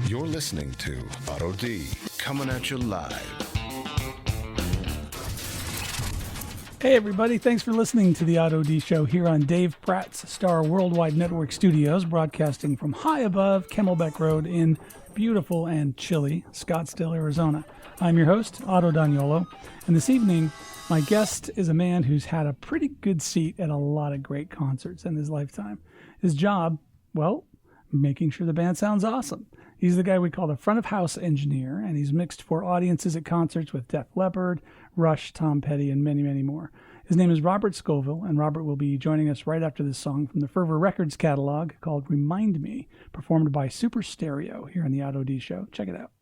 You're listening to Otto D, coming at you live. Hey everybody, thanks for listening to the Otto D Show here on Dave Pratt's StarWorldWide Network studios, broadcasting from high above Camelback Road in beautiful and chilly Scottsdale, Arizona. I'm your host, Otto D'Angelo, and this evening my guest is a man who's had a pretty good seat at a lot of great concerts in his lifetime. His job, well, making sure the band sounds awesome. He's the guy we call the front of house engineer, and he's mixed for audiences at concerts with Def Leppard, Rush, Tom Petty, and many, many more. His name is Robert Scovill, and Robert will be joining us right after this song from the Fervor Records catalog called Remind Me, performed by Super Stereo here on the Otto D Show. Check it out.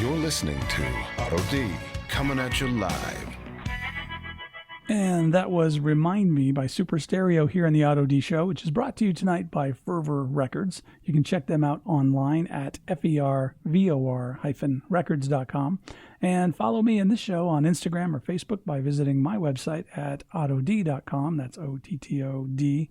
You're listening to Otto D, coming at you live. And that was Remind Me by Super Stereo here on the Otto D Show, which is brought to you tonight by Fervor Records. You can check them out online at fervor-records.com. And follow me in this show on Instagram or Facebook by visiting my website at ottod.com. That's OTTOD.com.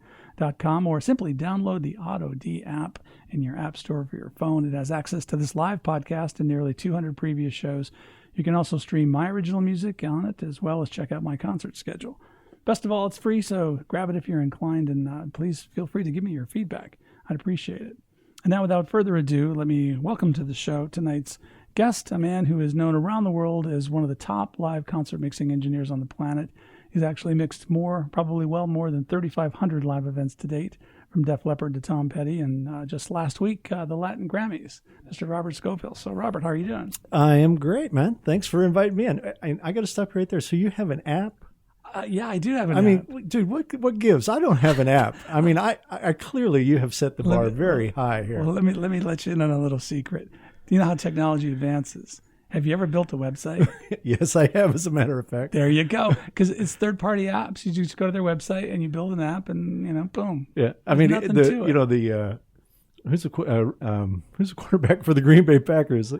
Or simply download the Otto D app in your app store for your phone. It has access to this live podcast and nearly 200 previous shows. You can also stream my original music on it, as well as check out my concert schedule. Best of all, it's free, so grab it if you're inclined, and please feel free to give me your feedback. I'd appreciate it. And now, without further ado, let me welcome to the show tonight's guest, a man who is known around the world as one of the top live concert mixing engineers on the planet. He's actually mixed probably well more than 3,500 live events to date, from Def Leppard to Tom Petty, and just last week, the Latin Grammys, Mr. Robert Scovill. So, Robert, how are you doing? I am great, man. Thanks for inviting me in. I got to stop right there. So you have an app? Yeah, I do have an app. I mean, dude, what gives? I don't have an app. I mean, I clearly you have set the bar very high here. Well, let me let you in on a little secret. Do you know how technology advances? Have you ever built a website? Yes, I have, as a matter of fact. There you go. Because it's third-party apps. You just go to their website and you build an app, and boom. Yeah, I mean, who's the quarterback for the Green Bay Packers?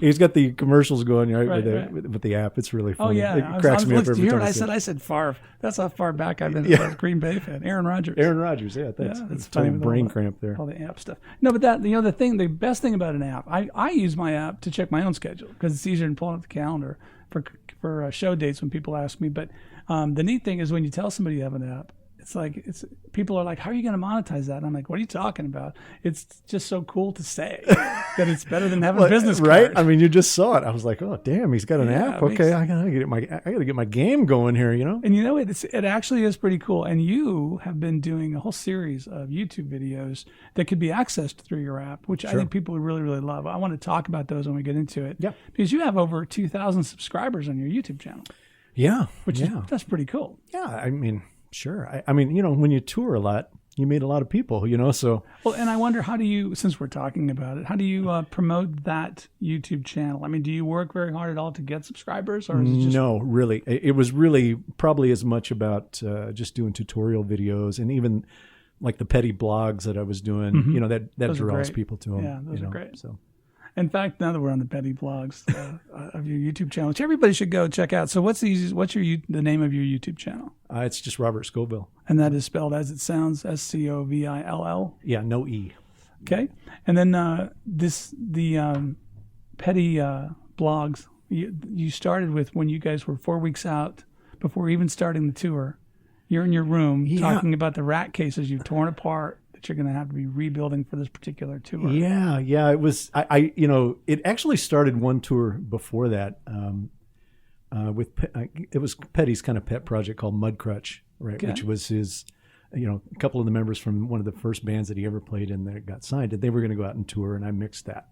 He's got the commercials going with the app. It's really funny. Oh yeah, it cracks me up every time. I said Favre. That's how far back I've been a Green Bay fan. Aaron Rodgers. Yeah, that's funny. Brain cramp there. All the app stuff. No, but the best thing about an app, I use my app to check my own schedule because it's easier than pulling up the calendar for show dates when people ask me. But the neat thing is when you tell somebody you have an app, people are like, how are you going to monetize that? And I'm like, what are you talking about? It's just so cool to say that it's better than having a business card. Right? I mean, you just saw it. I was like, oh, damn, he's got an app. Okay, I got to get my game going here, you know? And you know, it actually is pretty cool. And you have been doing a whole series of YouTube videos that could be accessed through your app, which I think people would really, really love. I want to talk about those when we get into it. Yeah. Because you have over 2,000 subscribers on your YouTube channel. Yeah. That's pretty cool. Yeah, I mean... Sure. I mean, you know, when you tour a lot, you meet a lot of people, you know, so. Well, and I wonder, how do you, since we're talking about it, how do you promote that YouTube channel? I mean, do you work very hard at all to get subscribers? Or is it just... No, really. It was really probably as much about just doing tutorial videos and even like the petty blogs that I was doing, you know, that draws people to them. Yeah, those are great. So. In fact, now that we're on the petty blogs of your YouTube channel, which everybody should go check out. So what's the name of your YouTube channel? It's just Robert Scovill. And that is spelled as it sounds, Scovill? Yeah, no E. Okay. And then the petty blogs, you started with when you guys were 4 weeks out before even starting the tour. You're in your room talking about the rat cases you've torn apart that you're going to have to be rebuilding for this particular tour. Yeah. It was, it actually started one tour before that. It was Petty's kind of pet project called Mud Crutch, right? Okay. Which was his, a couple of the members from one of the first bands that he ever played in that got signed, and they were going to go out and tour, and I mixed that,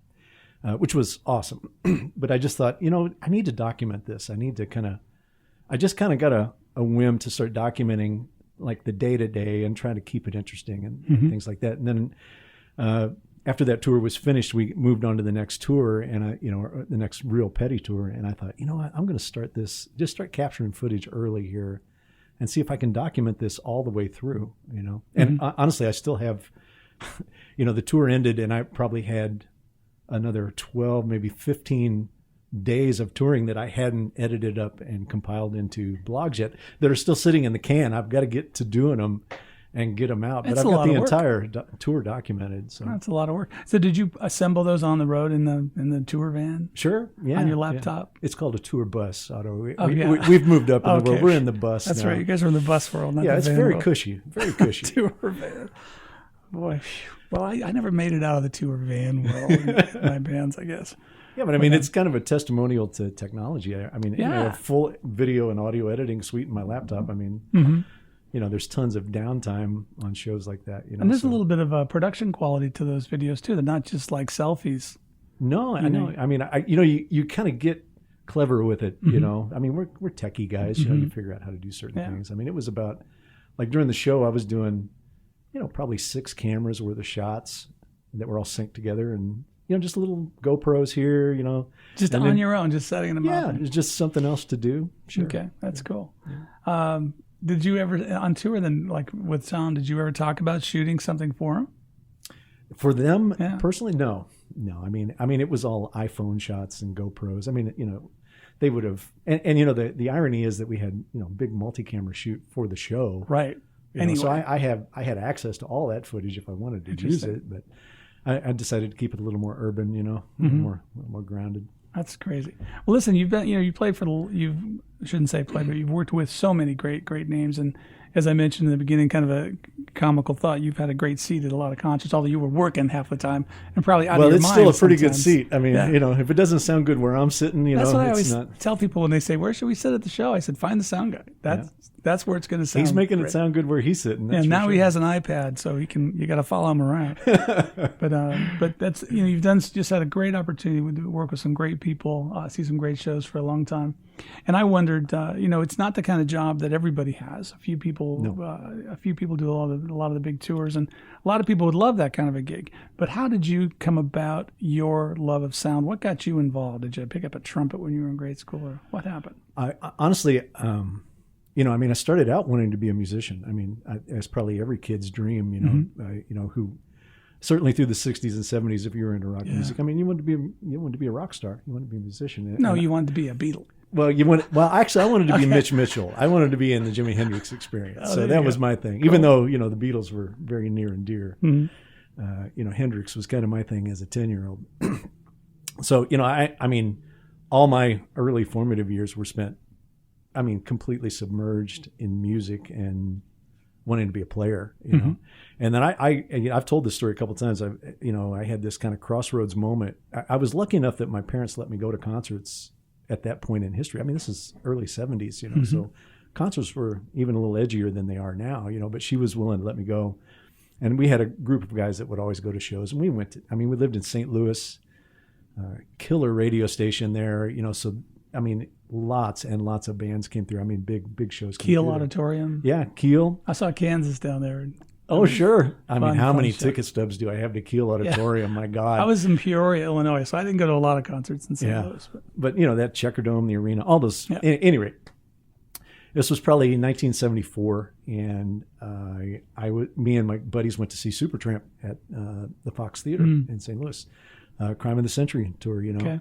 which was awesome. But I just thought, I need to document this. I just kind of got a whim to start documenting like the day-to-day and trying to keep it interesting and things like that. And then after that tour was finished, we moved on to the next tour and the next real Petty tour. And I thought, what, I'm going to start capturing footage early here and see if I can document this all the way through, And honestly, I still have, the tour ended and I probably had another 12, maybe 15 days of touring that I hadn't edited up and compiled into blogs yet that are still sitting in the can. I've got to get to doing them and get them out. But I've got the entire tour documented. So that's a lot of work. So did you assemble those on the road in the tour van? Sure. Yeah. On your laptop? Yeah. It's called a tour bus, Otto. We've moved up in the world. We're in the bus That's now. right. You guys are in the bus world, not the van it's very world. cushy. Very cushy. Tour van. Boy. Well, I never made it out of the tour van world in my bands, I guess. Yeah, but I mean, it's kind of a testimonial to technology. I mean, a full video and audio editing suite in my laptop. I mean, there's tons of downtime on shows like that. And there's a little bit of a production quality to those videos too. They're not just like selfies. No, I know. I mean, you kind of get clever with it. I mean, we're techie guys. You figure out how to do certain things. I mean, it was about like during the show, I was doing, probably 6 cameras worth of shots that were all synced together and. Just little GoPros here, Just on your own, just setting them up. Yeah, it's just something else to do. Sure. Okay, that's cool. Yeah. Did you ever, on tour then, like with Tom, did you ever talk about shooting something for them? For them, personally, no. I mean, it was all iPhone shots and GoPros. I mean, they would have, and the irony is that we had, big multi-camera shoot for the show. Right. Anyway. So I had access to all that footage if I wanted to use it, but I decided to keep it a little more urban, more grounded. That's crazy. Well, listen, you've been, you played for you've shouldn't say play, but you've worked with so many great names, and as I mentioned in the beginning, kind of a comical thought. You've had a great seat at a lot of concerts, although you were working half the time and probably out of your mind. Well, it's still a pretty sometimes. good seat. I mean, if it doesn't sound good where I'm sitting, that's what I it's always not. tell people when they say, "Where should we sit at the show?" I said, "Find the sound guy. That's where it's going to sound." He's making great. it sound good where he's sitting. And now he has an iPad, so you got to follow him around. but that's you've just had a great opportunity to work with some great people, see some great shows for a long time. And I wondered, it's not the kind of job that everybody has. A few people do a lot of the big tours, and a lot of people would love that kind of a gig. But how did you come about your love of sound? What got you involved? Did you pick up a trumpet when you were in grade school, or what happened? I honestly, I started out wanting to be a musician. I mean, it's probably every kid's dream, who certainly through the 60s and 70s, if you were into rock music, I mean, you wanted to be a rock star. You wanted to be a musician. No, you wanted to be a Beatle. Well, actually, I wanted to be Mitch Mitchell. I wanted to be in the Jimi Hendrix Experience. So that was my thing. Cool. Even though, the Beatles were very near and dear. Mm-hmm. Hendrix was kind of my thing as a 10-year-old. So, I mean, all my early formative years were spent, completely submerged in music and wanting to be a player, know. And then I've told this story a couple of times. I had this kind of crossroads moment. I was lucky enough that my parents let me go to concerts at that point in history. I mean, this is early 70s, so concerts were even a little edgier than they are now, but she was willing to let me go. And we had a group of guys that would always go to shows, and we we lived in St. Louis, killer radio station there, so, lots and lots of bands came through. Big shows. Keel Auditorium. Yeah, Keel. I saw Kansas down there. Oh, sure. How many show. Ticket stubs do I have to Keel Auditorium? Yeah. My God. I was in Peoria, Illinois, so I didn't go to a lot of concerts in St. Louis. But that Checkerdome, the arena, all those. Yeah. At any rate, this was probably 1974, and me and my buddies went to see Supertramp at the Fox Theater in St. Louis, Crime of the Century tour, Okay.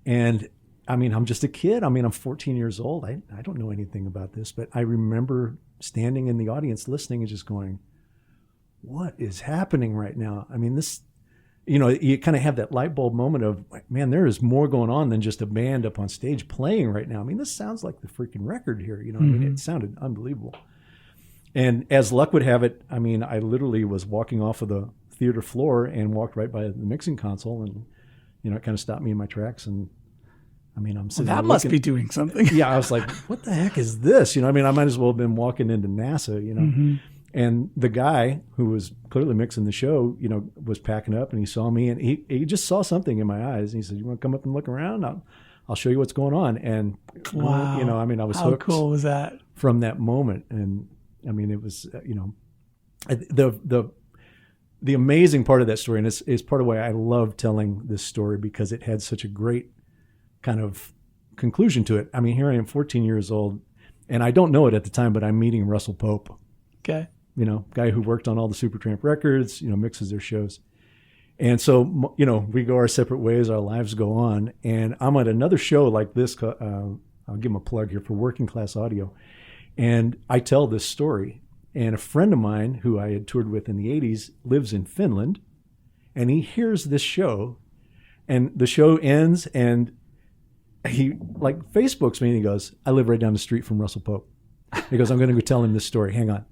And I'm just a kid. I'm 14 years old. I don't know anything about this, but I remember standing in the audience listening and just going, what is happening right now? This, you kind of have that light bulb moment of, man, there is more going on than just a band up on stage playing right now. This sounds like the freaking record here. It sounded unbelievable. And as luck would have it, I literally was walking off of the theater floor and walked right by the mixing console, and, it kind of stopped me in my tracks. And I'm sitting that must be doing something. Yeah, I was like, what the heck is this? I might as well have been walking into NASA, And the guy who was clearly mixing the show, was packing up, and he saw me, and he just saw something in my eyes. And he said, "You want to come up and look around? I'll show you what's going on." And wow, I was hooked. How cool was that? From that moment, and it was, the amazing part of that story, and it's part of why I love telling this story, because it had such a great kind of conclusion to it. Here I am, 14 years old, and I don't know it at the time, but I'm meeting Russell Pope. Okay. Guy who worked on all the Supertramp records, mixes their shows. And so, we go our separate ways, our lives go on. And I'm at another show like this, I'll give him a plug here, for Working Class Audio. And I tell this story. And a friend of mine who I had toured with in the 80s lives in Finland. And he hears this show. And the show ends, and he Facebooks me, and he goes, "I live right down the street from Russell Pope." He goes, "I'm going to go tell him this story. Hang on."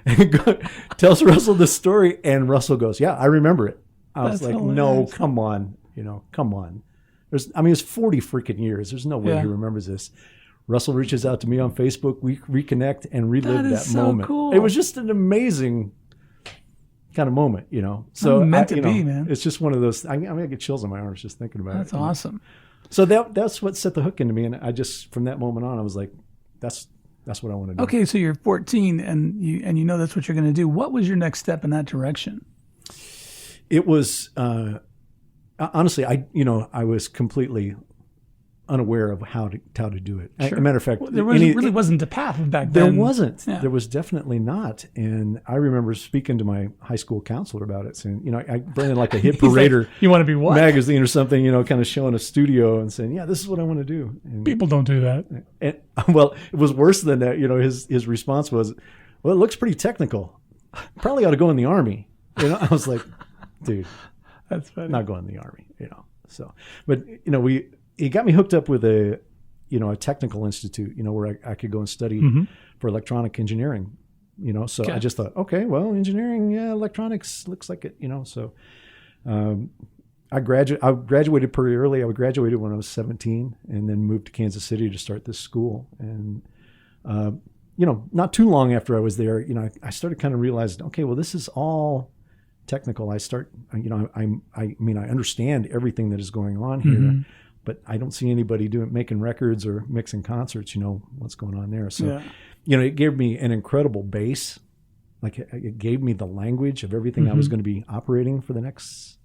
And tells Russell this story, and Russell goes, "Yeah, I remember it." I was like, hilarious. "No, come on, come on." It's 40 freaking years. There's no way he remembers this. Russell reaches out to me on Facebook. We reconnect and relive that moment. Cool. It was just an amazing kind of moment, So meant to be, man. It's just one of those. I get chills on my arms just thinking about it. That's awesome. So that's what set the hook into me, and I just, from that moment on, I was like, that's what I want to do. Okay, so you're 14, and you know that's what you're going to do. What was your next step in that direction? It was honestly, I was completely unaware of how to do it. Sure. As a matter of fact, there really wasn't a path back then. There wasn't. Yeah. There was definitely not. And I remember speaking to my high school counselor about it, saying, I brought in like a hit parader. Like, you want to be what? Magazine or something, kind of showing a studio and saying, "Yeah, this is what I want to do." And people don't do that. And well, it was worse than that. His response was, "Well, it looks pretty technical. Probably ought to go in the Army." I was like, "Dude, that's funny. Not going in the Army." So, but he got me hooked up with a technical institute, where I could go and study for electronic engineering. So Okay. I just thought, okay, well, engineering, yeah, electronics looks like it, So I graduated pretty early. I graduated when I was 17 and then moved to Kansas City to start this school. And, not too long after I was there, I started kind of realizing, okay, well, this is all technical. I understand everything that is going on here, Mm-hmm. but I don't see anybody making records or mixing concerts, what's going on there. So, it gave me an incredible base. Like it gave me the language of everything I was going to be operating for the next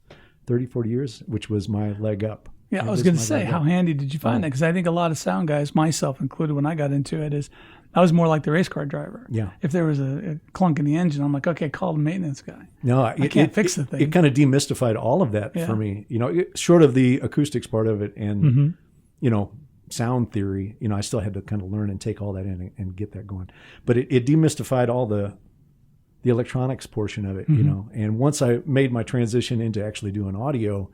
30, 40 years, which was my leg up. Yeah, I was going to say, how handy did you find that? Because I think a lot of sound guys, myself included, when I got into it, I was more like the race car driver. Yeah. If there was a clunk in the engine, I'm like, okay, call the maintenance guy. No, I can't fix the thing. It kind of demystified all of that for me. Short of the acoustics part of it and, sound theory, I still had to kind of learn and take all that in and get that going. But it demystified all the electronics portion of it, And once I made my transition into actually doing audio,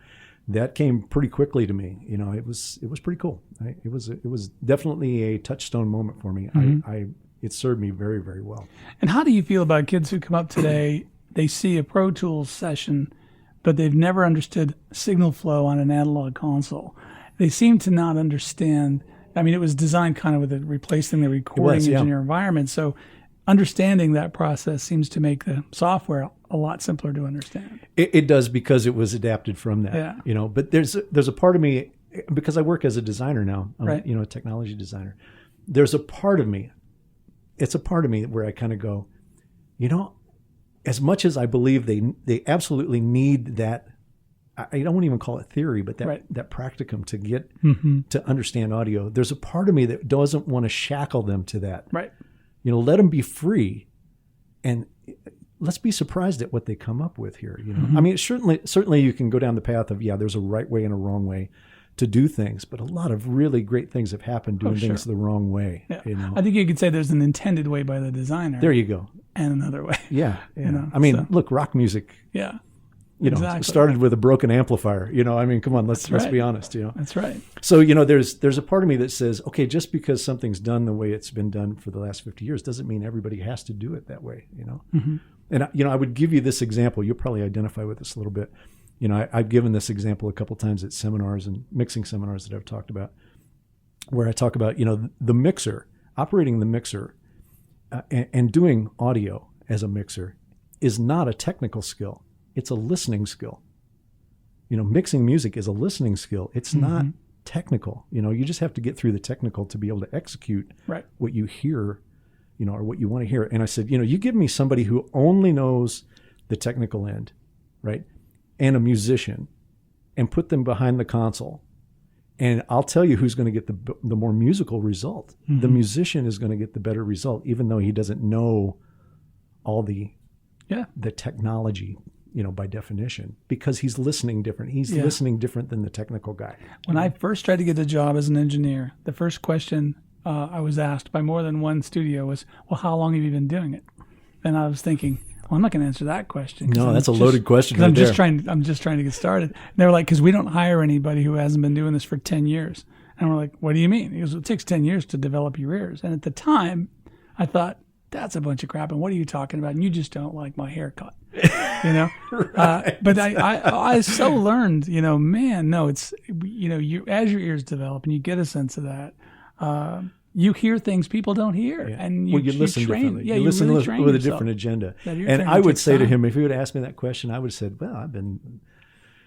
that came pretty quickly to me. It was pretty cool. It was definitely a touchstone moment for me. It served me very, very well. And how do you feel about kids who come up today? They see a Pro Tools session, but they've never understood signal flow on an analog console. They seem to not understand. I mean, it was designed kind of with replacing the recording engineer environment. So understanding that process seems to make the software a lot simpler to understand. It does, because it was adapted from that. Yeah. But there's a part of me, because I work as a designer now, right. A technology designer. There's a part of me. It's a part of me where I kind of go, as much as I believe they absolutely need that. I don't even call it theory, but that practicum to get to understand audio. There's a part of me that doesn't want to shackle them to that. Right. Let them be free, and let's be surprised at what they come up with here. I mean, certainly you can go down the path of, there's a right way and a wrong way to do things, but a lot of really great things have happened doing things the wrong way. Yeah. I think you could say there's an intended way by the designer. There you go. And another way. Yeah. I mean, look, rock music. Yeah. Started with a broken amplifier. I mean, come on, let's be honest. That's right. So there's a part of me that says, okay, just because something's done the way it's been done for the last 50 years doesn't mean everybody has to do it that way. And I would give you this example. You'll probably identify with this a little bit. I've given this example a couple times at seminars and mixing seminars that I've talked about, where I talk about the mixer, operating the mixer, and doing audio as a mixer is not a technical skill. It's a listening skill. Mixing music is a listening skill. It's not technical. You just have to get through the technical to be able to execute what you hear, or what you want to hear. And I said, you give me somebody who only knows the technical end, right? And a musician, and put them behind the console. And I'll tell you who's going to get the more musical result. The musician is going to get the better result, even though he doesn't know all the technology, by definition, because he's listening different. He's listening different than the technical guy. When I first tried to get a job as an engineer, the first question I was asked by more than one studio was, well, how long have you been doing it? And I was thinking, well, I'm not going to answer that question. No, that's a loaded question. Right I'm just trying to get started. And they were like, because we don't hire anybody who hasn't been doing this for 10 years. And we're like, what do you mean? He goes, it takes 10 years to develop your ears. And at the time, I thought, that's a bunch of crap. And what are you talking about? And you just don't like my haircut, Right. But I so learned, man, no, it's, you as your ears develop and you get a sense of that, you hear things people don't hear, and you listen train. differently. Yeah, you listen really with train a yourself. different agenda. And I would say to him, if he would ask me that question, I would have said, well, I've been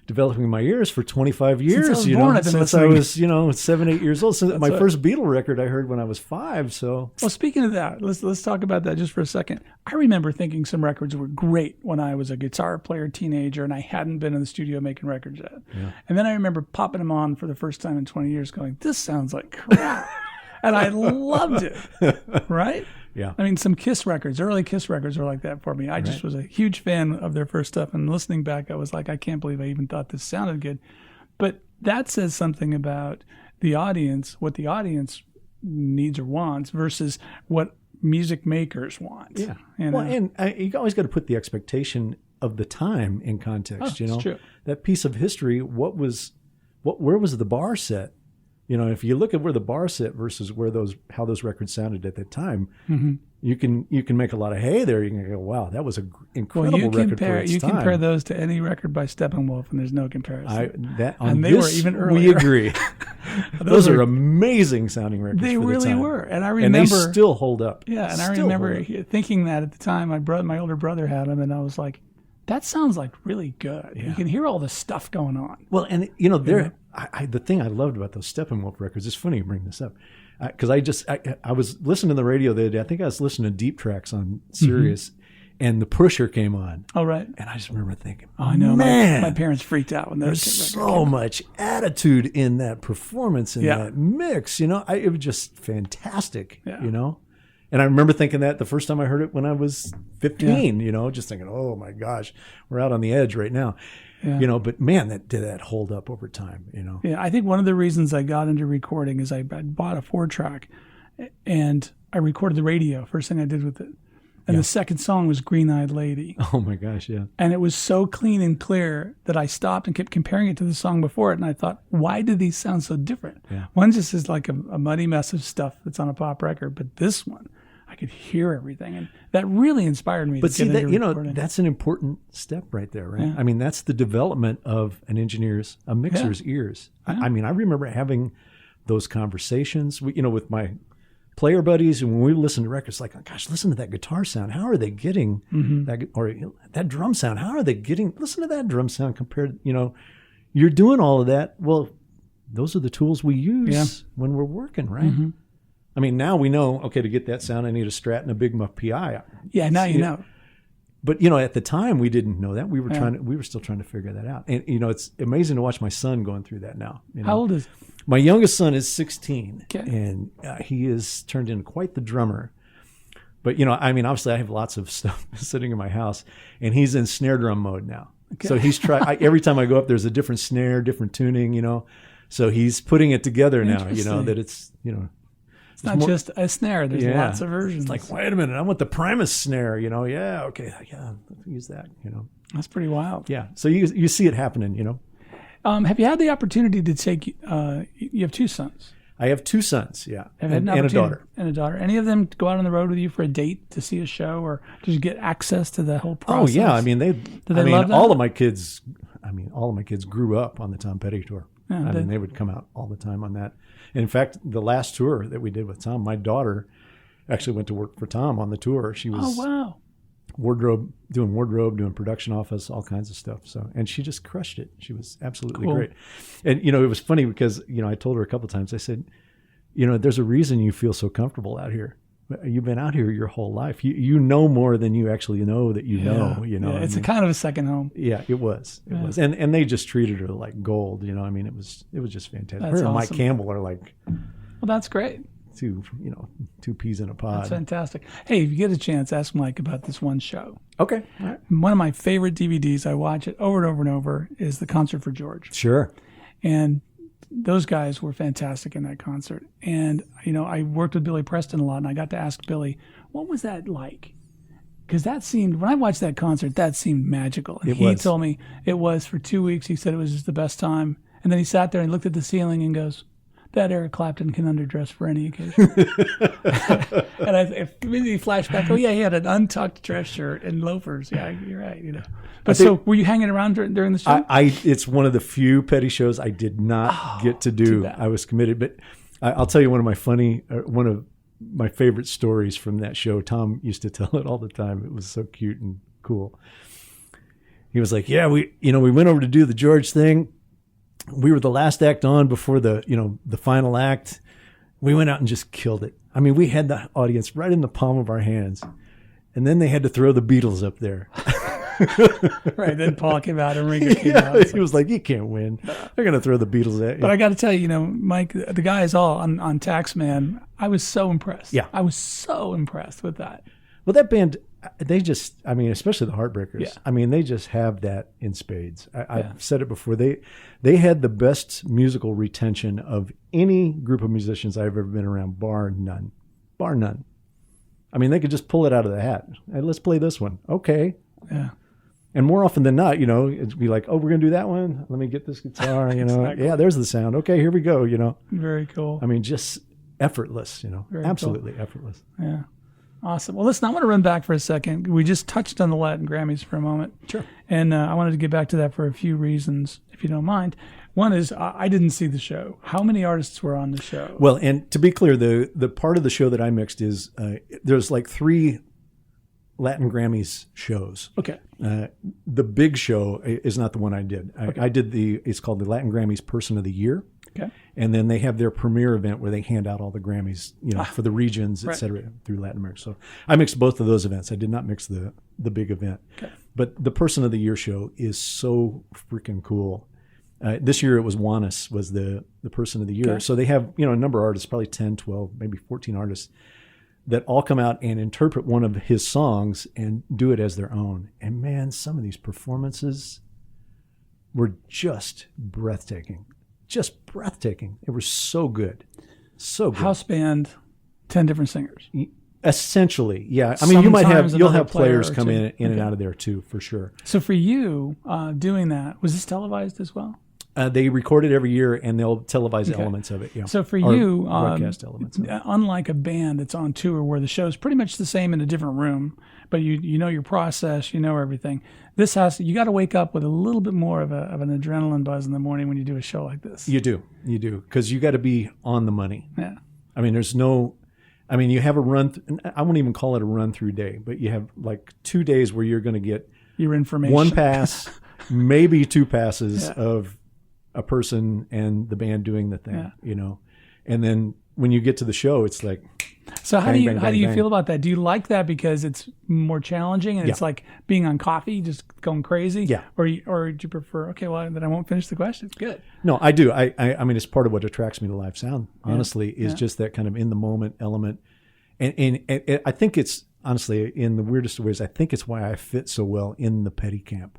developing my ears for 25 years. Since I was 7, 8 years old. Since my first Beatle record I heard when I was 5. So, well, speaking of that, let's talk about that just for a second. I remember thinking some records were great when I was a guitar player teenager, and I hadn't been in the studio making records yet. Yeah. And then I remember popping them on for the first time in 20 years, going, "This sounds like crap," and I loved it. Right? Yeah. I mean, some Kiss records, early Kiss records were like that for me. I just was a huge fan of their first stuff. And listening back, I was like, I can't believe I even thought this sounded good. But that says something about the audience, what the audience needs or wants versus what music makers want. Yeah. Well, and you always got to put the expectation of the time in context. That's true. That piece of history, where was the bar set? You know, if you look at where the bar sit versus where how those records sounded at that time, Mm-hmm. you can make a lot of hay there. You can go, wow, that was an incredible record for its time. You compare those to any record by Steppenwolf, and there's no comparison. And they were even earlier. We agree. those are amazing sounding records. They really the were, and I remember, and they still hold up. Yeah, and I remember thinking that at the time. My older brother had them, and I was like, that sounds like really good. Yeah. You can hear all the stuff going on. Well, and you know, the thing I loved about those Steppenwolf records, it's funny you bring this up, because I was listening to the radio the other day. I think I was listening to Deep Tracks on Sirius, and The Pusher came on. Oh, right. And I just remember thinking, oh, I know, man, my parents freaked out when there's so much attitude in that performance and that mix. You know, it was just fantastic. Yeah. You know. And I remember thinking that the first time I heard it when I was 15, you know, just thinking, oh my gosh, we're out on the edge right now. Yeah. You know, but man, did that hold up over time, you know? Yeah, I think one of the reasons I got into recording is I bought a 4-track and I recorded the radio, first thing I did with it. And the second song was Green Eyed Lady. Oh my gosh, yeah. And it was so clean and clear that I stopped and kept comparing it to the song before it. And I thought, why do these sound so different? Yeah. One just is like a muddy mess of stuff that's on a pop record, but this one, I could hear everything, and that really inspired me. But see, that that's an important step right there, right? Yeah. I mean, that's the development of a mixer's ears. Yeah. I mean, I remember having those conversations, with my player buddies, and when we listen to records, like, oh, gosh, listen to that guitar sound. How are they getting that, or that drum sound? How are they getting? Listen to that drum sound compared. You're doing all of that. Well, those are the tools we use when we're working, right? Mm-hmm. I mean, now we know, okay, to get that sound, I need a Strat and a Big Muff PI. Yeah, now you know. But, at the time, we didn't know that. We were still trying to figure that out. And, it's amazing to watch my son going through that now. How old is he? My youngest son is 16, okay. And he is turned into quite the drummer. But, I mean, obviously I have lots of stuff sitting in my house, and he's in snare drum mode now. Okay. So he's every time I go up, there's a different snare, different tuning, So he's putting it together now, that it's, It's not just a snare. There's lots of versions. It's like, wait a minute, I want the Primus snare, Yeah, okay, yeah, use that, That's pretty wild. Yeah, so you see it happening, Have you had the opportunity to take, you have 2 sons? I have 2 sons, yeah, and a daughter. And a daughter. Any of them go out on the road with you for a date to see a show, or just get access to the whole process? Oh, yeah, I mean, love that? all of my kids grew up on the Tom Petty tour. Yeah, I mean, they would come out all the time on that. In fact, the last tour that we did with Tom, my daughter actually went to work for Tom on the tour. She was doing wardrobe, doing production office, all kinds of stuff. So, and she just crushed it. She was absolutely great. And, it was funny because, I told her a couple of times, I said, there's a reason you feel so comfortable out here. You've been out here your whole life. You know more than you actually know that you know. Yeah, it's a kind of a second home. Yeah, it was. It was. And they just treated her like gold. I mean, it was just fantastic. That's her and awesome. Mike Campbell are like, well, that's great. Two peas in a pod. That's fantastic. Hey, if you get a chance, ask Mike about this one show. Okay. All right. One of my favorite DVDs, I watch it over and over and over, is The Concert for George. Sure. And those guys were fantastic in that concert. And, I worked with Billy Preston a lot, and I got to ask Billy, what was that like? Because when I watched that concert, that seemed magical. And he told me it was for 2 weeks. He said it was just the best time. And then he sat there and looked at the ceiling and goes, that Eric Clapton can underdress for any occasion. And I immediately flashed back, he had an untucked dress shirt and loafers. Yeah, you're right, But so were you hanging around during the show? It's one of the few Petty shows I did not get to do. I was committed. But I'll tell you one of my favorite stories from that show. Tom used to tell it all the time. It was so cute and cool. He was like, yeah, we went over to do the George thing. We were the last act on before the final act. We went out and just killed it. I mean, we had the audience right in the palm of our hands. And then they had to throw the Beatles up there. Right. Then Paul came out and Ringo came out. He was like, you can't win. They're going to throw the Beatles at you. But I got to tell you, Mike, the guys all on Taxman, I was so impressed. Yeah. I was so impressed with that. Well, that band, especially the Heartbreakers, they just have that in spades. I've said it before. They had the best musical retention of any group of musicians I've ever been around, bar none. Bar none. I mean, they could just pull it out of the hat. Hey, let's play this one. Okay. Yeah. And more often than not, it'd be like, oh, we're going to do that one. Let me get this guitar, Exactly. Yeah, there's the sound. Okay, here we go, Very cool. I mean, just effortless, Very absolutely effortless. Yeah. Awesome. Well, listen, I want to run back for a second. We just touched on the Latin Grammys for a moment. Sure. And I wanted to get back to that for a few reasons, if you don't mind. One is I didn't see the show. How many artists were on the show? Well, and to be clear, the part of the show that I mixed is there's like 3 Latin Grammys shows. Okay. The big show is not the one I did. I did it's called the Latin Grammys Person of the Year. Okay. And then they have their premiere event where they hand out all the Grammys, for the regions, et cetera, through Latin America. So I mixed both of those events. I did not mix the big event. Okay. But the Person of the Year show is so freaking cool. This year it was Juanes was the Person of the Year. Okay. So they have, a number of artists, probably 10, 12, maybe 14 artists that all come out and interpret one of his songs and do it as their own. And man, some of these performances were just breathtaking. Just breathtaking. It was so good. So good. House band, 10 different singers. Essentially, yeah. I mean, you'll have players come in and out of there too, for sure. So for you, doing that, was this televised as well? They record it every year, and they'll televise elements of it. Yeah. So for you, broadcast elements. Unlike a band that's on tour where the show's pretty much the same in a different room, but you know your process, you know everything. You got to wake up with a little bit more of an adrenaline buzz in the morning when you do a show like this. You do, because you got to be on the money. Yeah. I mean, you have a run. I won't even call it a run through day, but you have like 2 days where you're going to get your information. One pass, maybe 2 passes of a person and the band doing the thing, and then when you get to the show, it's like. So how do you feel about that? Do you like that because it's more challenging and it's like being on coffee, just going crazy? Yeah. Or do you prefer? Okay, well then I won't finish the question. Good. No, I do. I mean, it's part of what attracts me to live sound. Honestly, is just that kind of in the moment element, and I think it's honestly in the weirdest of ways. I think it's why I fit so well in the Petty camp,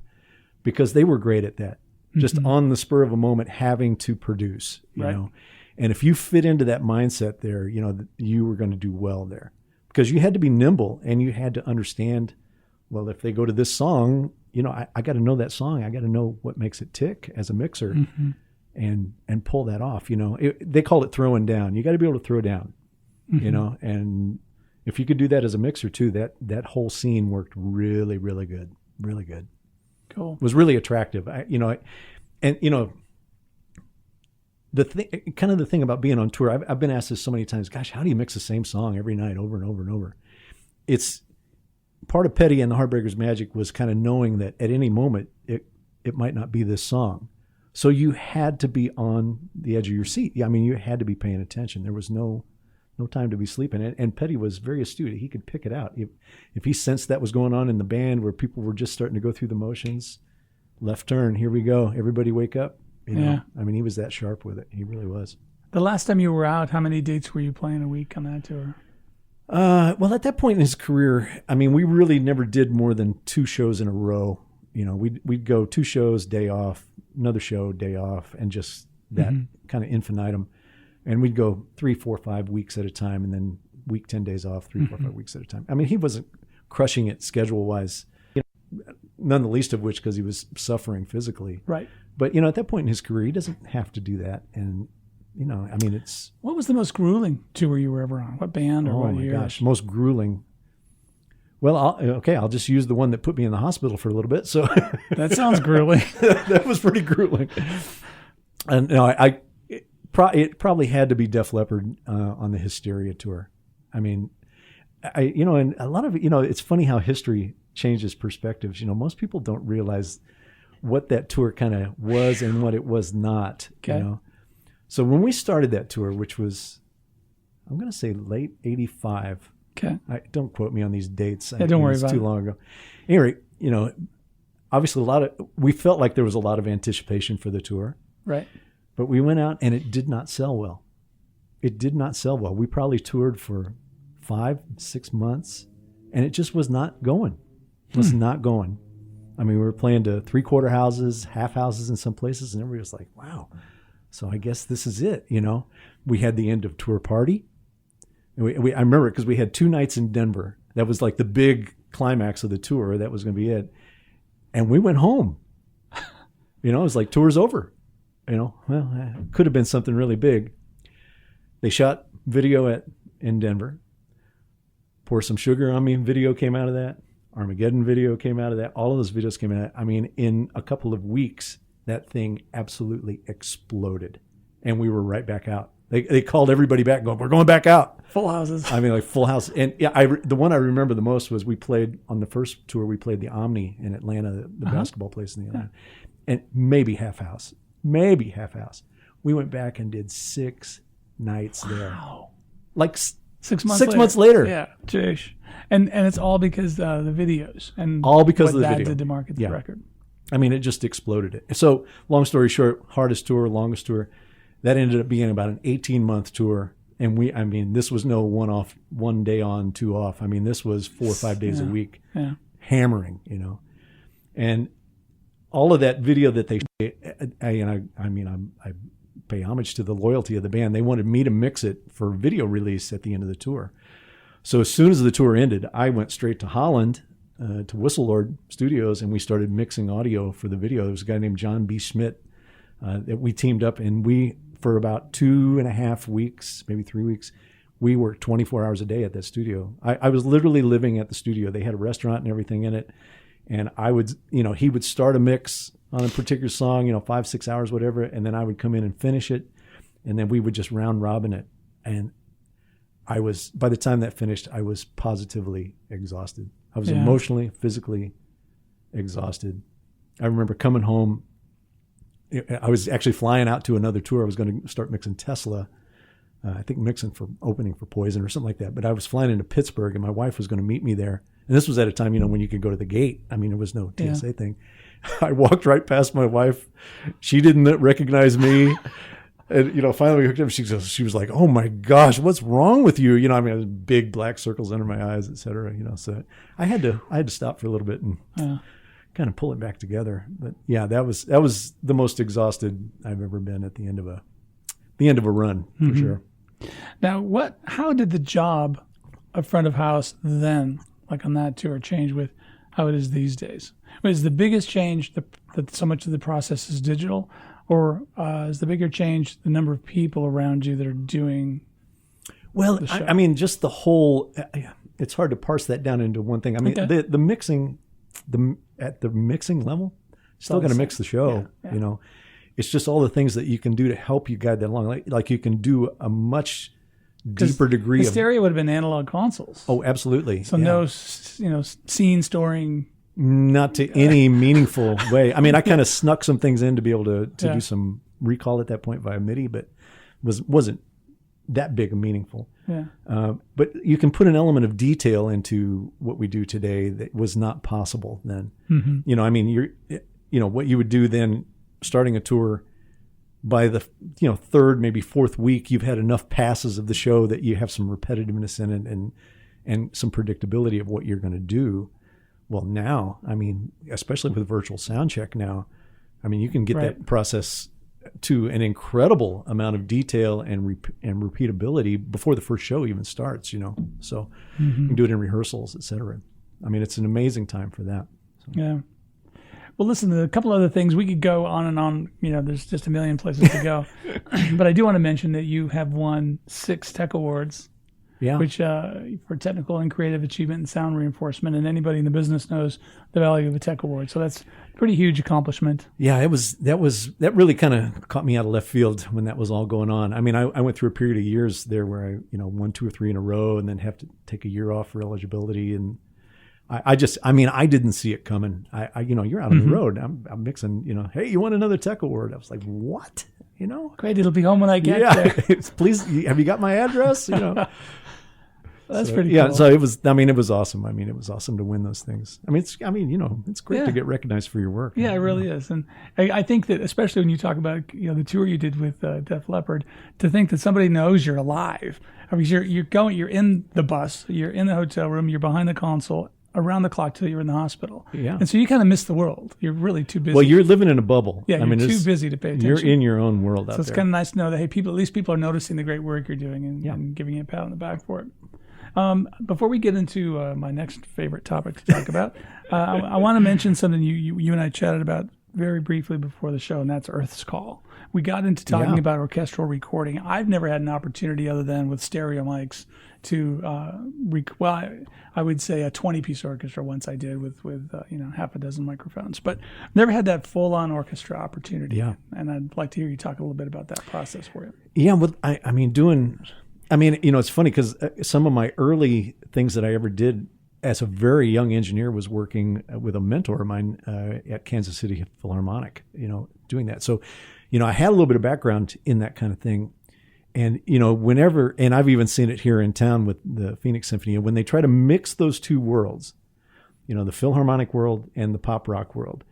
because they were great at that. Just on the spur of a moment, having to produce, you know. And if you fit into that mindset there, you were going to do well there, because you had to be nimble and you had to understand, well, if they go to this song, I got to know that song. I got to know what makes it tick as a mixer and pull that off. They call it throwing down. You got to be able to throw down, and if you could do that as a mixer too, that whole scene worked really, really good. Really good. Cool. It was really attractive. The thing about being on tour, I've been asked this so many times, gosh, how do you mix the same song every night over and over and over? It's part of Petty and the Heartbreakers' magic was kind of knowing that at any moment it might not be this song. So you had to be on the edge of your seat. I mean, you had to be paying attention. There was no time to be sleeping. And Petty was very astute. He could pick it out. If he sensed that was going on in the band where people were just starting to go through the motions, left turn, here we go, everybody wake up. I mean, he was that sharp with it. He really was. The last time you were out, how many dates were you playing a week on that tour? Well, at that point in his career, I mean, we really never did more than 2 shows in a row. We'd go 2 shows, day off, another show, day off, and just that kind of infinitum. And we'd go 3, 4, 5 weeks at a time, and then week 10 days off, 3, 4, 5 weeks at a time. I mean, he wasn't crushing it schedule-wise, none the least of which because he was suffering physically. Right. But, at that point in his career, he doesn't have to do that. And, I mean, it's... What was the most grueling tour you were ever on? What band or what year? Oh, my gosh, most grueling. Well, I'll just use the one that put me in the hospital for a little bit. So that sounds grueling. That was pretty grueling. And it probably had to be Def Leppard on the Hysteria tour. I mean, and a lot of it, it's funny how history changes perspectives. Most people don't realize what that tour kind of was and what it was not. Okay. So when we started that tour, which was, I'm going to say late 85. Okay. Don't quote me on these dates. Yeah, don't worry about it. It's too long ago. Anyway, obviously we felt like there was a lot of anticipation for the tour. Right. But we went out and it did not sell well. It did not sell well. We probably toured for 5, 6 months and it just was not going. It was not going. I mean, we were playing to 3/4 houses, half houses in some places, and everybody was like, wow. So I guess this is it, We had the end of tour party. I remember it because we had 2 nights in Denver. That was like the big climax of the tour. That was going to be it. And we went home. It was like tour's over. Well, it could have been something really big. They shot video in Denver. Pour Some Sugar on Me video came out of that. Armageddon video came out of that. All of those videos came out of that. I mean, in a couple of weeks, that thing absolutely exploded. And we were right back out. They called everybody back going, we're going back out. Full houses. I mean, like full house. And yeah, the one I remember the most was we played on the first tour, we played the Omni in Atlanta, the basketball place in the Atlanta. And maybe half house. We went back and did 6 nights there. Wow. Like 6 months 6 months later. Yeah, jeez. And it's all because the videos and all because of the that video did to market the record. I mean, it just exploded it. So long story short, hardest tour, longest tour, that ended up being about an 18-month tour. And this was no one-off, 1 day on, 2 off. I mean, this was 4 or 5 days a week, hammering, And all of that video that they, I pay homage to the loyalty of the band. They wanted me to mix it for video release at the end of the tour. So as soon as the tour ended, I went straight to Holland, to Whistle Lord Studios, and we started mixing audio for the video. There was a guy named John B. Schmidt that we teamed up, and we, for about 2.5 weeks, maybe 3 weeks, we worked 24 hours a day at that studio. I was literally living at the studio. They had a restaurant and everything in it. And I would, he would start a mix on a particular song, 5-6 hours, whatever. And then I would come in and finish it. And then we would just round robin it. And by the time that finished, I was positively exhausted. I was emotionally, physically exhausted. I remember coming home. I was actually flying out to another tour. I was going to start mixing Tesla. I think mixing for opening for Poison or something like that. But I was flying into Pittsburgh, and my wife was going to meet me there. And this was at a time, when you could go to the gate. I mean, there was no TSA thing. I walked right past my wife. She didn't recognize me. And, finally we hooked up. She was like, oh my gosh, what's wrong with you? I mean, big black circles under my eyes, et cetera, so I had to stop for a little bit and kind of pull it back together. But yeah, that was the most exhausted I've ever been at the end of a run, for sure. Now, how did the job of front of house then, like on that tour, change with how it is these days? Is the biggest change that so much of the process is digital, or is the bigger change the number of people around you that are doing? Well, I mean, just the whole. It's hard to parse that down into one thing. I mean, the mixing, at the mixing level, still got to mix the show. Yeah. It's just all the things that you can do to help you guide that along. Like you can do a much deeper degree of stereo would have been analog consoles. Oh, absolutely. So no, scene storing. Not to any meaningful way. I mean, I kind of snuck some things in to be able to do some recall at that point via MIDI, but wasn't that big and meaningful. Yeah. But you can put an element of detail into what we do today that was not possible then. Mm-hmm. I mean, what you would do then, starting a tour, by the third, maybe fourth week, you've had enough passes of the show that you have some repetitiveness in it and some predictability of what you're going to do. Well, now, I mean, especially with virtual sound check now, I mean, you can get that process to an incredible amount of detail and repeatability before the first show even starts, So you can do it in rehearsals, et cetera. I mean, it's an amazing time for that. So. Yeah. Well, listen, a couple other things. We could go on and on. There's just a million places to go. But I do want to mention that you have won 6 Tech Awards. Yeah. Which for technical and creative achievement and sound reinforcement, and anybody in the business knows the value of a Tech Award. So that's a pretty huge accomplishment. Yeah, that really kind of caught me out of left field when that was all going on. I mean, I went through a period of years there where I won 2 or 3 in a row, and then have to take a year off for eligibility, and I didn't see it coming. You're out on the road. I'm mixing. Hey, you won another Tech Award. I was like, what? Great. It'll be home when I get there. Please, have you got my address? That's pretty cool. Yeah, so it was awesome. I mean, it was awesome to win those things. I mean, it's great to get recognized for your work. Yeah, it really is. And I think that, especially when you talk about, the tour you did with Def Leppard, to think that somebody knows you're alive. I mean, you're in the bus, you're in the hotel room, you're behind the console, around the clock till you're in the hospital. Yeah. And so you kind of miss the world. You're really too busy. Well, you're living in a bubble. Yeah, you're too busy to pay attention. You're in your own world out there. So it's kind of nice to know that, hey, at least people are noticing the great work you're doing and giving you a pat on the back for it. Before we get into my next favorite topic to talk about, I want to mention something you and I chatted about very briefly before the show, and that's Earth's Call. We got into talking about orchestral recording. I've never had an opportunity other than with stereo mics to, I would say a 20-piece orchestra once I did with half a dozen microphones, but never had that full-on orchestra opportunity. Yeah. And I'd like to hear you talk a little bit about that process for you. Yeah, well, it's funny because some of my early things that I ever did as a very young engineer was working with a mentor of mine at Kansas City Philharmonic, doing that. So, I had a little bit of background in that kind of thing. And, whenever, and I've even seen it here in town with the Phoenix Symphony, when they try to mix those two worlds, the Philharmonic world and the pop rock world,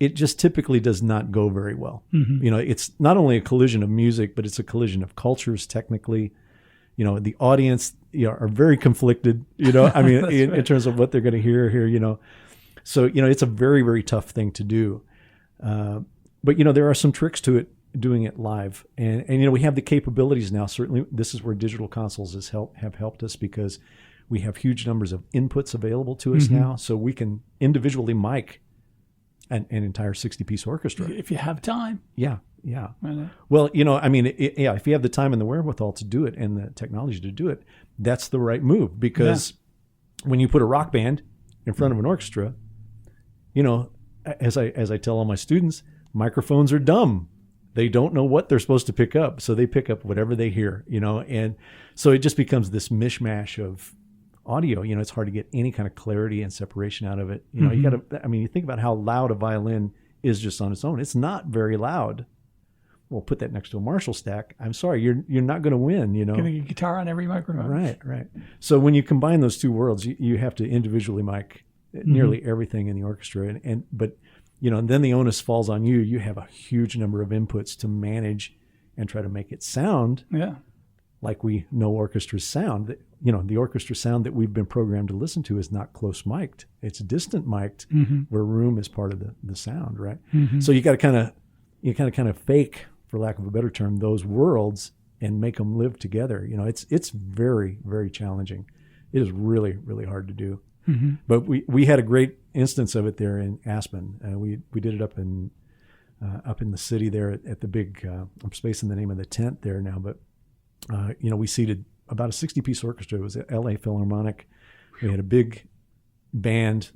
it just typically does not go very well. Mm-hmm. It's not only a collision of music, but it's a collision of cultures technically. The audience are very conflicted, in terms of what they're going to hear here, So, it's a very, very tough thing to do. But, there are some tricks to it, doing it live. And we have the capabilities now. Certainly, this is where digital consoles have helped us because we have huge numbers of inputs available to us now. So we can individually mic an entire 60-piece orchestra. If you have time. Yeah. Well, if you have the time and the wherewithal to do it and the technology to do it, that's the right move because when you put a rock band in front of an orchestra, as I tell all my students, microphones are dumb. They don't know what they're supposed to pick up. So they pick up whatever they hear, and so it just becomes this mishmash of audio. It's hard to get any kind of clarity and separation out of it. You got to, you think about how loud a violin is just on its own. It's not very loud. Well, put that next to a Marshall stack. I'm sorry, you're not going to win. Getting a guitar on every microphone. Right. So when you combine those two worlds, you have to individually mic nearly everything in the orchestra, but then the onus falls on you. You have a huge number of inputs to manage and try to make it sound like we know orchestras sound. The orchestra sound that we've been programmed to listen to is not close mic'd. It's distant mic'd where room is part of the sound, right? So you got to kind of fake, for lack of a better term, those worlds and make them live together. It's very, very challenging. It is really, really hard to do. But we had a great instance of it there in Aspen. We did it up in the city there at the big, I'm spacing the name of the tent there now, but we seated about a 60-piece orchestra. It was at LA Philharmonic. We had a big band,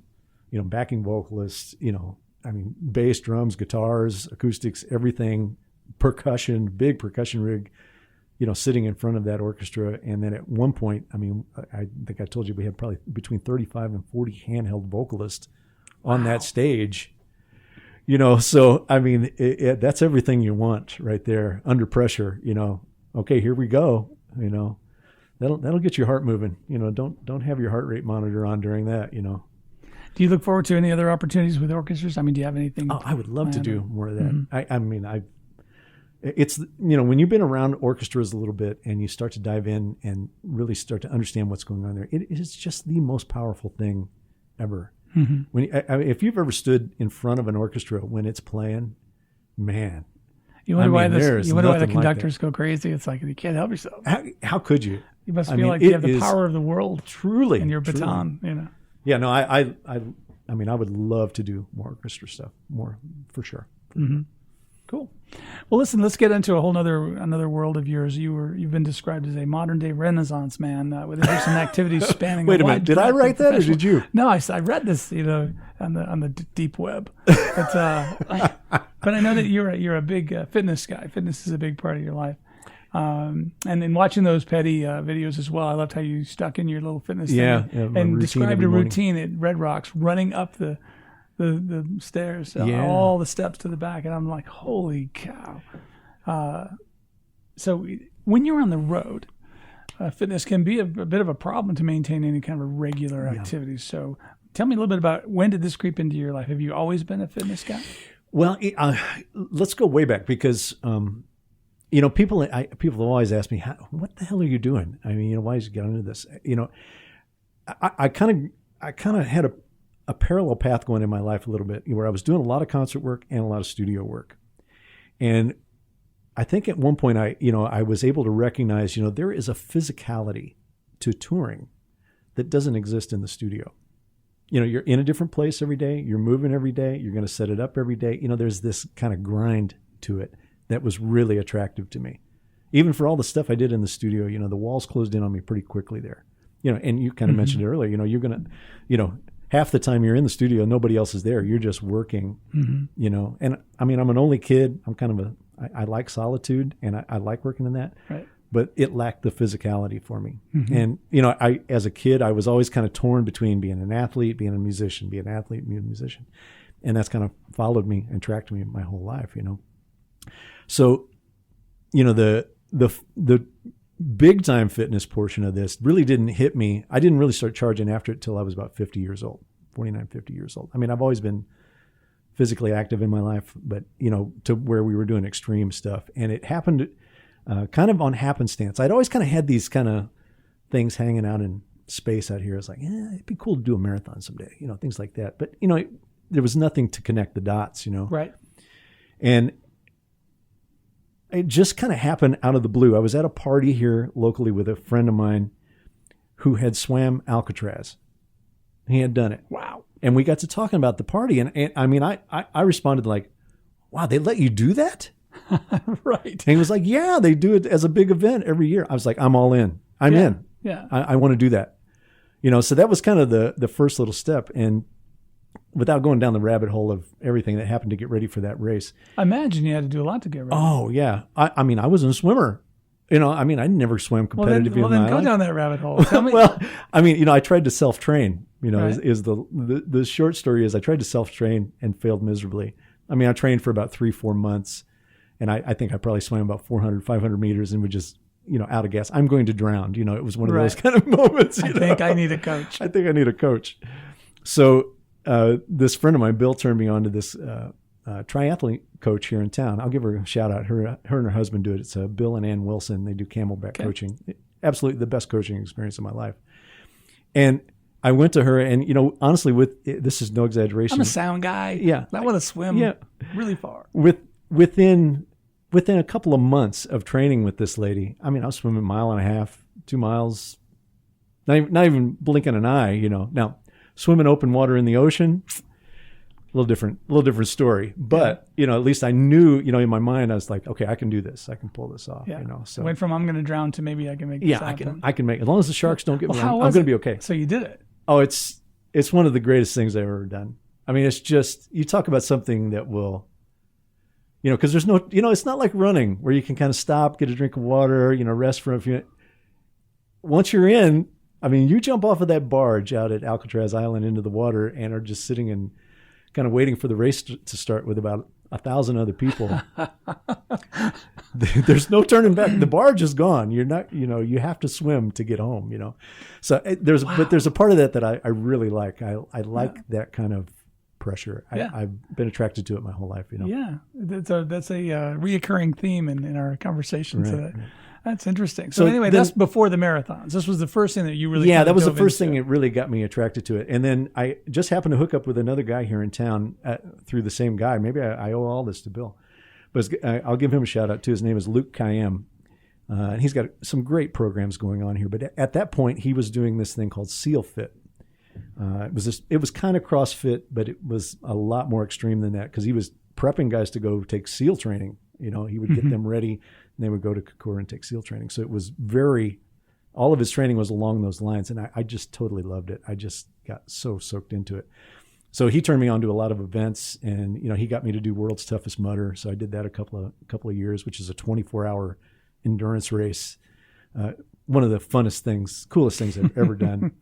backing vocalists, bass, drums, guitars, acoustics, everything, percussion, big percussion rig, sitting in front of that orchestra. And then at one point, I think I told you we had probably between 35 and 40 handheld vocalists on that stage. So, that's everything you want right there under pressure, okay, here we go, that'll get your heart moving, don't have your heart rate monitor on during that, Do you look forward to any other opportunities with orchestras? Do you have anything? Oh, I would love to do more of that. It's, when you've been around orchestras a little bit and you start to dive in and really start to understand what's going on there, it is just the most powerful thing ever. If you've ever stood in front of an orchestra when it's playing, man, you wonder why the conductors go crazy. It's like you can't help yourself. How could you? You must feel like you have the power of the world truly in your baton. Yeah, no, I would love to do more orchestra stuff, more for sure. Cool. Well, listen, let's get into a whole another world of yours. You've been described as a modern day Renaissance man with interesting activities spanning. Wait a minute, did I write that or did you? No, I read this, on the deep web. But I know that you're a big fitness guy. Fitness is a big part of your life. And in watching those Petty videos as well, I loved how you stuck in your little fitness thing and described a routine at Red Rocks, running up the stairs, all the steps to the back, and I'm like, holy cow! So when you're on the road, fitness can be a bit of a problem to maintain any kind of regular activities. So tell me a little bit about when did this creep into your life? Have you always been a fitness guy? Well, let's go way back because people have always asked me, what the hell are you doing? Why did you get into this? I kind of had a parallel path going in my life a little bit where I was doing a lot of concert work and a lot of studio work. And I think at one point I was able to recognize, there is a physicality to touring that doesn't exist in the studio. You know, you're in a different place every day. You're moving every day. You're going to set it up every day. You know, there's this kind of grind to it that was really attractive to me. Even for all the stuff I did in the studio, you know, the walls closed in on me pretty quickly there. You know, and you kind of mentioned it earlier, you know, you're going to, you know, half the time you're in the studio, nobody else is there. You're just working, you know. And I mean, I'm an only kid. I'm kind of I like solitude, and I like working in that. Right. But it lacked the physicality for me. And, you know, as a kid, I was always kind of torn between being an athlete, being a musician, being an athlete, being a musician. And that's kind of followed me and tracked me my whole life, you know. So, you know, the big time fitness portion of this really didn't hit me. I didn't really start charging after it till I was about 50 years old, 49, 50 years old. I mean, I've always been physically active in my life, but, you know, to where we were doing extreme stuff. And it happened kind of on happenstance. I'd always kind of had these kind of things hanging out in space out here. I was like, it'd be cool to do a marathon someday, you know, things like that. But, you know, there was nothing to connect the dots, you know. Right. And it just kind of happened out of the blue. I was at a party here locally with a friend of mine who had swam Alcatraz. He had done it. Wow. And we got to talking about the party. And I mean, I responded like, wow, they let you do that? Right. And he was like, yeah, they do it as a big event every year. I was like, I'm all in. I'm in. Yeah. I want to do that. You know, so that was kind of the first little step. And without going down the rabbit hole of everything that happened to get ready for that race. I imagine you had to do a lot to get ready. Oh, yeah. I mean, I wasn't a swimmer. You know, I mean, I never swam competitively. Well, then go down that rabbit hole. Tell me. Well, I mean, you know, I tried to self-train, you know, Right. is the short story is I tried to self-train and failed miserably. I mean, I trained for about 3-4 months, and I think I probably swam about 400, 500 meters and would just, you know, out of gas. I'm going to drown. You know, it was one of those kind of moments. I think I need a coach. I think I need a coach. So this friend of mine, Bill, turned me on to this triathlete coach here in town. I'll give her a shout out. Her and her husband do it. It's Bill and Ann Wilson. They do Camelback coaching. Absolutely the best coaching experience of my life. And I went to her, and, you know, honestly, this is no exaggeration. I'm a sound guy. Yeah. I want to swim really far. Within a couple of months of training with this lady, I mean, I was swimming 1.5 miles, 2 miles, not even blinking an eye, you know. Now, swimming open water in the ocean, a little different story. But, you know, at least I knew, you know, in my mind, I was like, okay, I can do this. I can pull this off, you know. So went from I'm going to drown to maybe I can make this happen. I can make, as long as the sharks don't get me, I'm going to be okay. So you did it. Oh, it's one of the greatest things I've ever done. I mean, it's just, you talk about something that will, you know, because there's no, you know, it's not like running where you can kind of stop, get a drink of water, you know, rest for a few minutes. Once you're in, I mean, you jump off of that barge out at Alcatraz Island into the water and are just sitting and kind of waiting for the race to start with about 1,000 other people. There's no turning back. The barge is gone. You're not, you know, you have to swim to get home, you know. So but there's a part of that I really like. I like that kind of pressure. I've been attracted to it my whole life, you know. Yeah, that's a reoccurring theme in our conversations. Right. That's interesting. So anyway, that's before the marathons. This was the first thing that you really that was the first thing that really got me attracted to it. And then I just happened to hook up with another guy here in town through the same guy. Maybe I owe all this to Bill, but I'll give him a shout out too. His name is Luke Kayem. And he's got some great programs going on here. But at that point, he was doing this thing called SEAL Fit. It was kind of CrossFit, but it was a lot more extreme than that because he was prepping guys to go take SEAL training. You know, he would get them ready, and they would go to Kakura and take SEAL training. So it was all of his training was along those lines, and I just totally loved it. I just got so soaked into it. So he turned me on to a lot of events, and, you know, he got me to do World's Toughest Mudder. So I did that a couple of years, which is a 24-hour endurance race. One of the funnest things, coolest things I've ever done.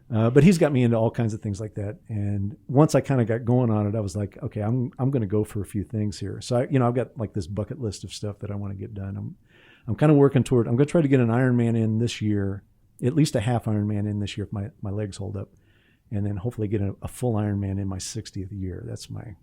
But he's got me into all kinds of things like that. And once I kind of got going on it, I was like, okay, I'm going to go for a few things here. So I've got like this bucket list of stuff that I want to get done. I'm kind of working toward, I'm going to try to get an Ironman in this year, at least a half Ironman in this year if my legs hold up. And then hopefully get a full Ironman in my 60th year. That's my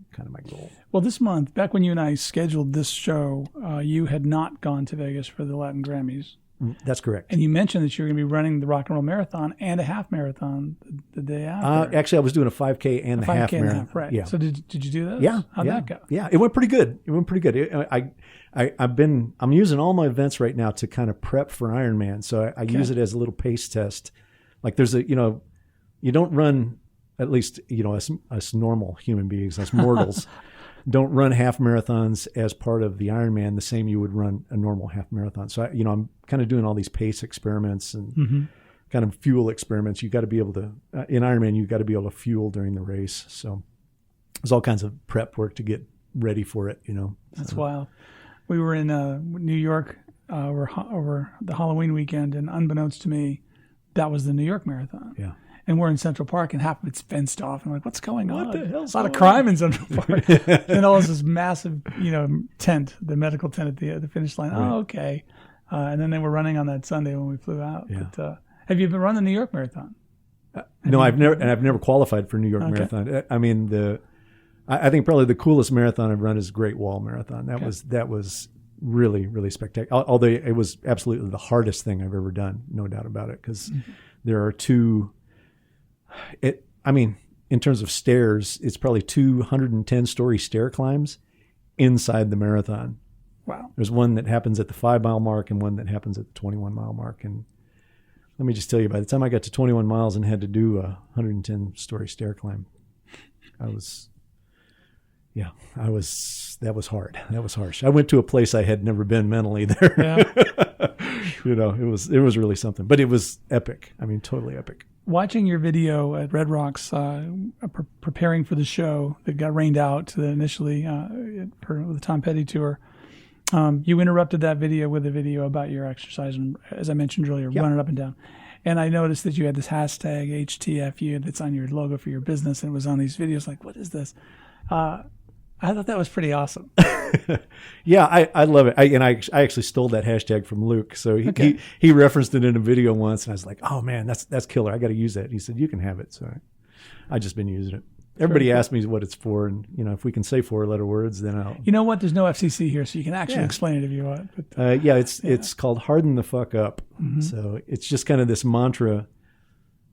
goal. Well, this month, back when you and I scheduled this show, you had not gone to Vegas for the Latin Grammys. That's correct. And you mentioned that you were going to be running the Rock and Roll Marathon and a half marathon the day after. Actually, I was doing a 5K and a half marathon. Right. Yeah. So did you do those? Yeah. How'd that go? Yeah, it went pretty good. I'm using all my events right now to kind of prep for Ironman. So I use it as a little pace test. Like there's you don't run, at least, us normal human beings, us mortals, don't run half marathons as part of the Ironman the same you would run a normal half marathon. So, I'm kind of doing all these pace experiments and kind of fuel experiments. You got to be able to, in Ironman, you got to be able to fuel during the race. So there's all kinds of prep work to get ready for it, That's wild. We were in New York over the Halloween weekend, and unbeknownst to me, that was the New York Marathon. Yeah. And we're in Central Park, and half of it's fenced off. And I'm like, what's going on? What the hell's a lot of going crime in Central Park. And all this massive, tent, the medical tent at the finish line. Right. Oh, okay. And then they were running on that Sunday when we flew out. Yeah. But, have you been running the New York Marathon? No, I've never qualified for New York Marathon. I mean, I think probably the coolest marathon I've run is Great Wall Marathon. That was really, really spectacular. Although it was absolutely the hardest thing I've ever done, no doubt about it, because there are two. In terms of stairs, it's probably 210-story stair climbs inside the marathon. Wow. There's one that happens at the 5-mile mark and one that happens at the 21-mile mark. And let me just tell you, by the time I got to 21 miles and had to do a 110-story stair climb, that was hard. That was harsh. I went to a place I had never been mentally there. Yeah. It was really something, but it was epic. I mean, totally epic. Watching your video at Red Rocks, preparing for the show that got rained out initially for the Tom Petty tour, you interrupted that video with a video about your exercise, and as I mentioned earlier, running up and down. And I noticed that you had this hashtag HTFU that's on your logo for your business, and it was on these videos. Like, what is this? I thought that was pretty awesome. Yeah, I love it. I actually stole that hashtag from Luke. So he referenced it in a video once, and I was like, oh man, that's killer. I got to use that. And he said, you can have it. So I just been using it. Everybody asks me what it's for, and if we can say 4-letter words, then I'll. You know what? There's no FCC here, so you can actually explain it if you want. But, it's called Harden the Fuck Up. Mm-hmm. So it's just kind of this mantra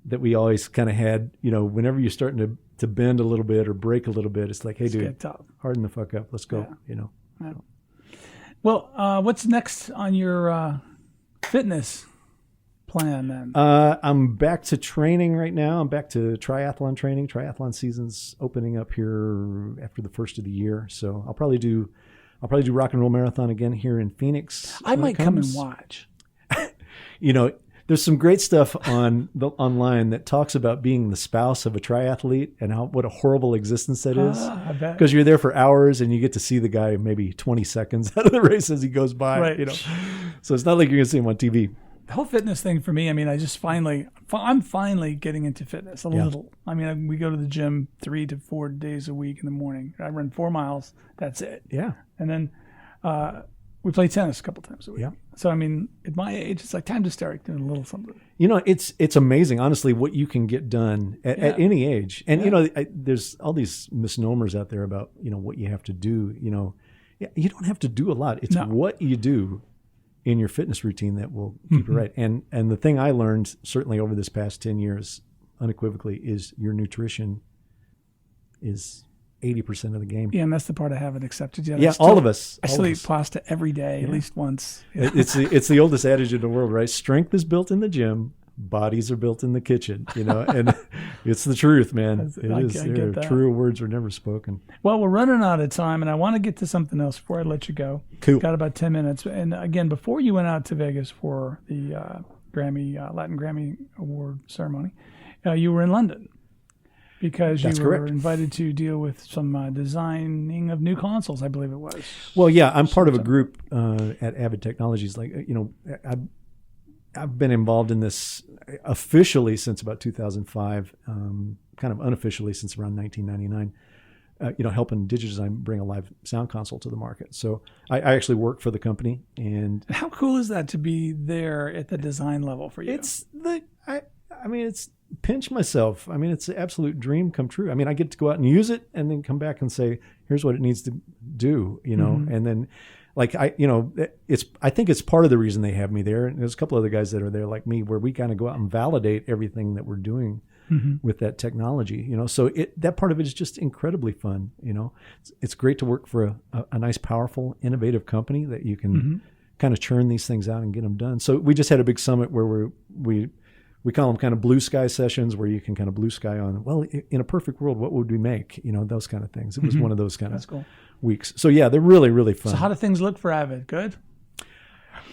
that we always kind of had. Whenever you're starting to bend a little bit or break a little bit, it's like, hey, dude, harden the fuck up. Let's go. Yeah. Yeah. Well, what's next on your fitness plan then? I'm back to training right now. I'm back to triathlon training. Triathlon season's opening up here after the first of the year, so I'll probably do Rock and Roll Marathon again here in Phoenix. I might come and watch. There's some great stuff online that talks about being the spouse of a triathlete and what a horrible existence that is. I bet. Because you're there for hours and you get to see the guy maybe 20 seconds out of the race as he goes by. Right. So it's not like you're going to see him on TV. The whole fitness thing for me, I'm finally getting into fitness a little. We go to the gym 3 to 4 days a week in the morning. I run 4 miles. That's it. Yeah. And then we play tennis a couple times a week. Yeah. So, at my age, it's like time to start doing a little something. It's amazing, honestly, what you can get done at any age. And, there's all these misnomers out there about, what you have to do. You don't have to do a lot. It's what you do in your fitness routine that will keep you right. And the thing I learned, certainly over this past 10 years, unequivocally, is your nutrition is 80% of the game. Yeah, and that's the part I haven't accepted yet. Yeah, all of us. I still eat pasta every day, at least once. Yeah. It's the oldest adage in the world, right? Strength is built in the gym. Bodies are built in the kitchen, and it's the truth, man. Truer words were never spoken. Well, we're running out of time, and I want to get to something else before I let you go. Cool. Got about 10 minutes. And again, before you went out to Vegas for the Latin Grammy Award ceremony, you were in London because you were invited to deal with some designing of new consoles, I believe it was. Well, yeah, I'm part of a group at Avid Technologies. I've been involved in this officially since about 2005, kind of unofficially since around 1999, helping DigiDesign bring a live sound console to the market. So I actually work for the company. And how cool is that to be there at the design level for you? It's pinch myself. It's an absolute dream come true. I get to go out and use it and then come back and say, here's what it needs to do, and then like I think it's part of the reason they have me there. And there's a couple other guys that are there like me, where we kind of go out and validate everything that we're doing with that technology, so that part of it is just incredibly fun. It's great to work for a nice, powerful, innovative company that you can kind of churn these things out and get them done. So we just had a big summit where we call them kind of blue sky sessions, where you can kind of blue sky on, well, in a perfect world, what would we make? Those kind of things. It was one of those kind of weeks. So yeah, they're really, really fun. So how do things look for Avid? Good?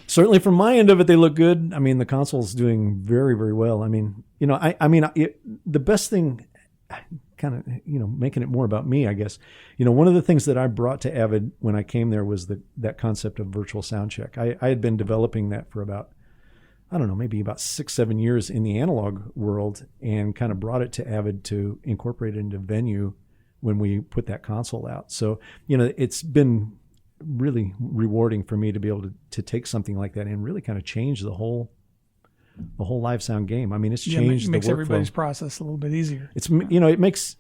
Certainly from my end of it, they look good. I mean, the console's doing very, very well. I mean, the best thing, kind of, making it more about me, I guess, one of the things that I brought to Avid when I came there was that concept of virtual sound check. I had been developing that for about, I don't know, maybe about 6-7 years in the analog world, and kind of brought it to Avid to incorporate it into Venue when we put that console out. So, it's been really rewarding for me to be able to take something like that and really kind of change the whole live sound game. I mean, it's changed. It makes the workflow. Everybody's process a little bit easier. It's, it makes,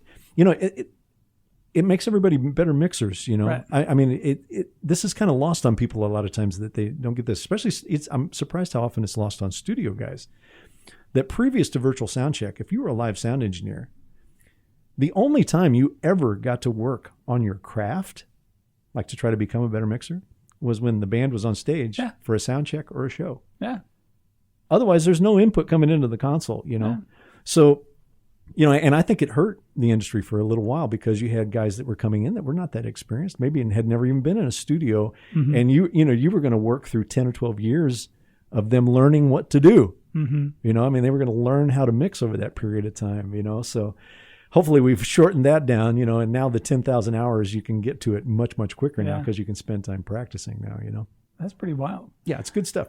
it makes everybody better mixers, Right. I mean, this is kind of lost on people a lot of times, that they don't get this, especially I'm surprised how often it's lost on studio guys, that previous to virtual sound check, if you were a live sound engineer, the only time you ever got to work on your craft, like to try to become a better mixer, was when the band was on stage for a sound check or a show. Yeah. Otherwise, there's no input coming into the console, Yeah. So, and I think it hurt the industry for a little while, because you had guys that were coming in that were not that experienced, maybe, and had never even been in a studio. And you were going to work through 10 or 12 years of them learning what to do. They were going to learn how to mix over that period of time, so hopefully we've shortened that down, and now the 10,000 hours, you can get to it much, much quicker now, because you can spend time practicing now, That's pretty wild. Yeah, it's good stuff.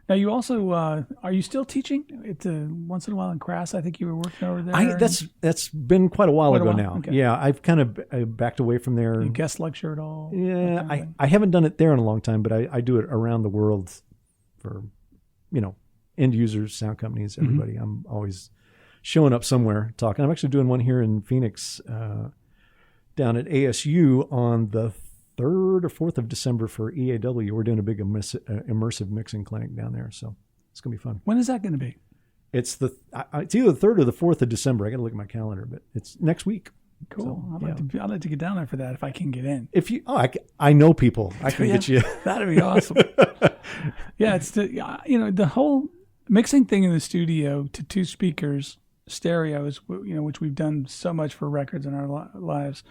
Now, you also, are you still teaching? Once in a while in Crass, I think you were working over there. That's been quite a while ago now. Okay. Yeah, I've kind of backed away from there. You guest lecture at all? Yeah, I haven't done it there in a long time, but I do it around the world for, end users, sound companies, everybody. I'm always showing up somewhere talking. I'm actually doing one here in Phoenix, down at ASU on the 3rd or 4th of December for EAW. We're doing a big immersive mixing clinic down there, so it's gonna be fun. When is that going to be? It's either the 3rd or the 4th of December. I got to look at my calendar, but it's next week. Cool. So, I'd like to get down there for that if I can get in. If you, I know people. I can get you. That'd be awesome. Yeah, it's the whole mixing thing in the studio to 2 speakers, stereos, which we've done so much for records in our lives,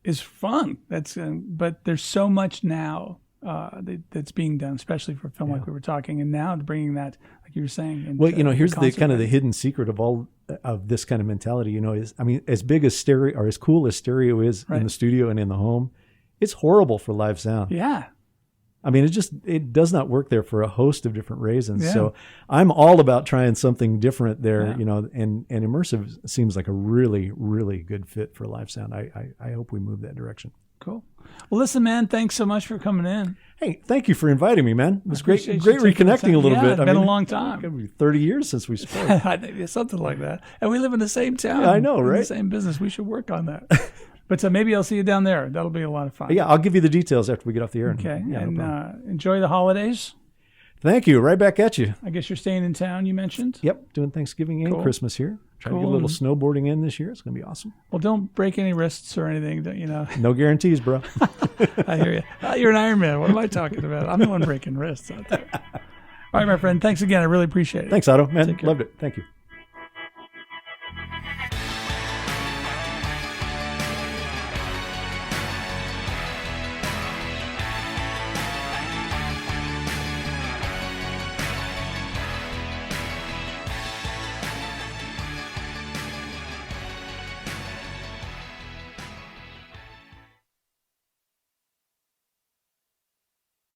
is fun. But there's so much now that's being done, especially for film, like we were talking, and now bringing that, like you were saying. Well, here's the kind of the hidden secret of all of this kind of mentality. Is, I mean, as big as stereo, or as cool as stereo is in the studio and in the home, it's horrible for live sound. Yeah. I mean, it does not work there for a host of different reasons. Yeah. So I'm all about trying something different there, and immersive seems like a really, really good fit for live sound. I hope we move that direction. Cool. Well, listen, man, thanks so much for coming in. Hey, thank you for inviting me, man. It was great reconnecting a little bit. It's been a long time. It's been 30 years since we spoke. I think it's something like that. And we live in the same town. Yeah, I know, right? In the same business. We should work on that. But maybe I'll see you down there. That'll be a lot of fun. Yeah, I'll give you the details after we get off the air. Okay. And enjoy the holidays. Thank you. Right back at you. I guess you're staying in town, you mentioned? Yep. Doing Thanksgiving and Christmas here. Trying to get a little snowboarding in this year. It's going to be awesome. Well, don't break any wrists or anything. No guarantees, bro. I hear you. You're an Iron Man. What am I talking about? I'm the one breaking wrists out there. All right, my friend. Thanks again. I really appreciate it. Thanks, Otto. Man, loved it. Thank you.